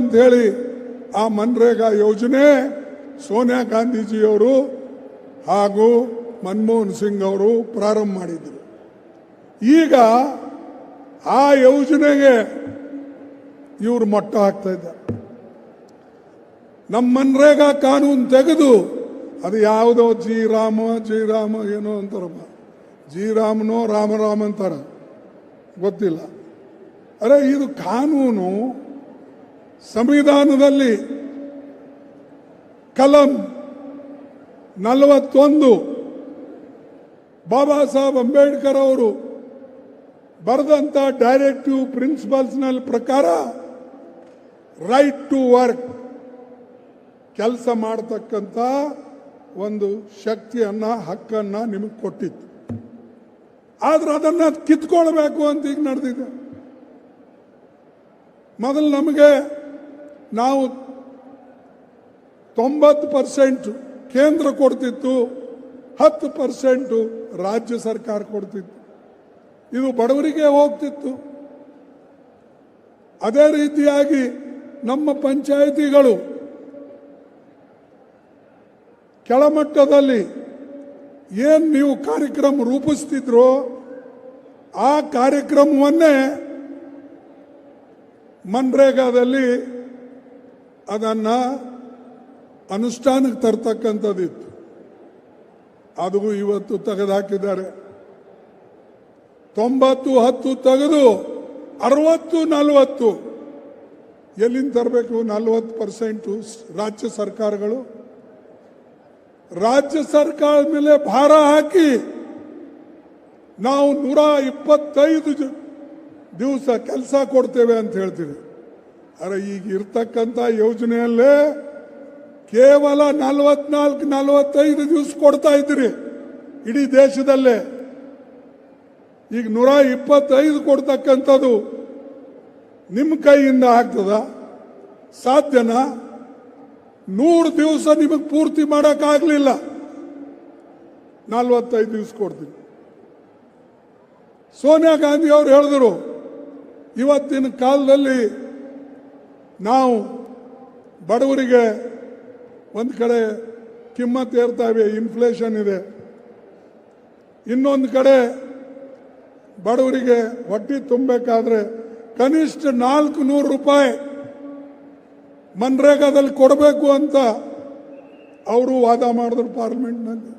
ಅಂಥೇಳಿ ಆ ಮನ್ರೇಗಾ ಯೋಜನೆ ಸೋನಿಯಾ ಗಾಂಧೀಜಿಯವರು ಹಾಗೂ ಮನಮೋಹನ್ ಸಿಂಗ್ ಅವರು ಪ್ರಾರಂಭ ಮಾಡಿದರು. ಈಗ ಆ ಯೋಜನೆಗೆ ಇವರು ಮೊಟ್ಟ ಹಾಕ್ತಾ ಇದ್ದಾರೆ. ನಮ್ಮ ಮನ್ರೇಗಾ ಕಾನೂನು ತೆಗೆದು ಅದು ಯಾವುದೋ ಜಿ ರಾಮ ಏನೋ ಅಂತಾರಪ್ಪ, ಜಿ ರಾಮನೋ ರಾಮ ಅಂತಾರ ಗೊತ್ತಿಲ್ಲ. ಅರೆ ಇದು ಕಾನೂನು ಸಂವಿಧಾನದಲ್ಲಿ ಕಲಂ 41 ಬಾಬಾ ಸಾಹೇಬ್ ಅಂಬೇಡ್ಕರ್ ಅವರು ಬರೆದಂತ ಡೈರೆಕ್ಟಿವ್ ಪ್ರಿನ್ಸಿಪಲ್ಸ್ನಲ್ಲಿ ಪ್ರಕಾರ ರೈಟ್ ಟು ವರ್ಕ್, ಕೆಲಸ ಮಾಡತಕ್ಕಂಥ ಒಂದು ಶಕ್ತಿಯನ್ನ ಹಕ್ಕನ್ನ ನಿಮಗೆ ಕೊಟ್ಟಿತ್ತು. ಆದ್ರೆ ಅದನ್ನ ಕಿತ್ಕೊಳ್ಬೇಕು ಅಂತ ಈಗ ನಡೆದಿದೆ. ಮೊದಲು ನಾವು 90% ಕೇಂದ್ರ ಕೊಡ್ತಿತ್ತು, 10% ರಾಜ್ಯ ಸರ್ಕಾರ ಕೊಡ್ತಿತ್ತು. ಇದು ಬಡವರಿಗೆ ಹೋಗ್ತಿತ್ತು. ಅದೇ ರೀತಿಯಾಗಿ ನಮ್ಮ ಪಂಚಾಯಿತಿಗಳು ಕೆಳಮಟ್ಟದಲ್ಲಿ ಏನು ನೀವು ಕಾರ್ಯಕ್ರಮ ರೂಪಿಸ್ತಿದ್ರೋ ಆ ಕಾರ್ಯಕ್ರಮವನ್ನೇ ಮನ್ರೇಗಾದಲ್ಲಿ ಅದನ್ನ ಅನುಷ್ಠಾನಕ್ಕೆ ತರ್ತಕ್ಕಂಥದ್ದಿತ್ತು. ಅದು ಇವತ್ತು ತೆಗೆದುಹಾಕಿದ್ದಾರೆ. 90-10 ತೆಗೆದು 60-40 ಎಲ್ಲಿಂದ ತರಬೇಕು? 40% ರಾಜ್ಯ ಸರ್ಕಾರಗಳು. ರಾಜ್ಯ ಸರ್ಕಾರದ ಮೇಲೆ ಭಾರ ಹಾಕಿ ನಾವು 125 ದಿವಸ ಕೆಲಸ ಕೊಡ್ತೇವೆ ಅಂತ ಹೇಳ್ತೀವಿ. ಅರೆ ಈಗ ಇರ್ತಕ್ಕಂಥ ಯೋಜನೆಯಲ್ಲೇ ಕೇವಲ 44-45 ದಿವಸ ಕೊಡ್ತಾ ಇದ್ರಿ ಇಡೀ ದೇಶದಲ್ಲೇ. ಈಗ 125 ಕೊಡ್ತಕ್ಕಂಥದ್ದು ನಿಮ್ಮ ಕೈಯಿಂದ ಆಗ್ತದ? ಸಾಧ್ಯನಾ? 100 ದಿವಸ ನಿಮಗೆ ಪೂರ್ತಿ ಮಾಡೋಕ್ಕಾಗಲಿಲ್ಲ, 45 ದಿವಸ ಕೊಡ್ತೀವಿ. ಸೋನಿಯಾ ಗಾಂಧಿ ಅವರು ಹೇಳಿದ್ರು, ಇವತ್ತಿನ ಕಾಲದಲ್ಲಿ ನಾವು ಬಡವರಿಗೆ ಒಂದು ಕಡೆ ಕಿಮ್ಮತ್ತು ಏರ್ತಾ ಇವೆ, ಇನ್ಫ್ಲೇಷನ್ ಇದೆ, ಇನ್ನೊಂದು ಕಡೆ ಬಡವರಿಗೆ ಹೊಟ್ಟೆ ತುಂಬಬೇಕಾದ್ರೆ ಕನಿಷ್ಠ 400 ರೂಪಾಯಿ ಮನ್ರೇಗಾದಲ್ಲಿ ಕೊಡಬೇಕು ಅಂತ ಅವರು ವಾದ ಮಾಡಿದ್ರು ಪಾರ್ಲಿಮೆಂಟ್ನಲ್ಲಿ.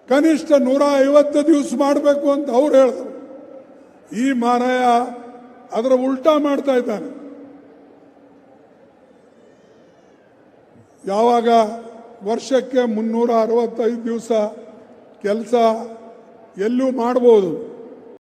ಕನಿಷ್ಠ 150 ದಿವಸ ಮಾಡಬೇಕು ಅಂತ ಅವ್ರು ಹೇಳಿದ್ರು. ಈ ಮಾರಾಯ ಅದರ ಉಲ್ಟಾ ಮಾಡ್ತಾ ಇದ್ದಾನೆ. ಯಾವಾಗ ವರ್ಷಕ್ಕೆ 365 ದಿವಸ ಕೆಲಸ ಎಲ್ಲೂ ಮಾಡಬಹುದು,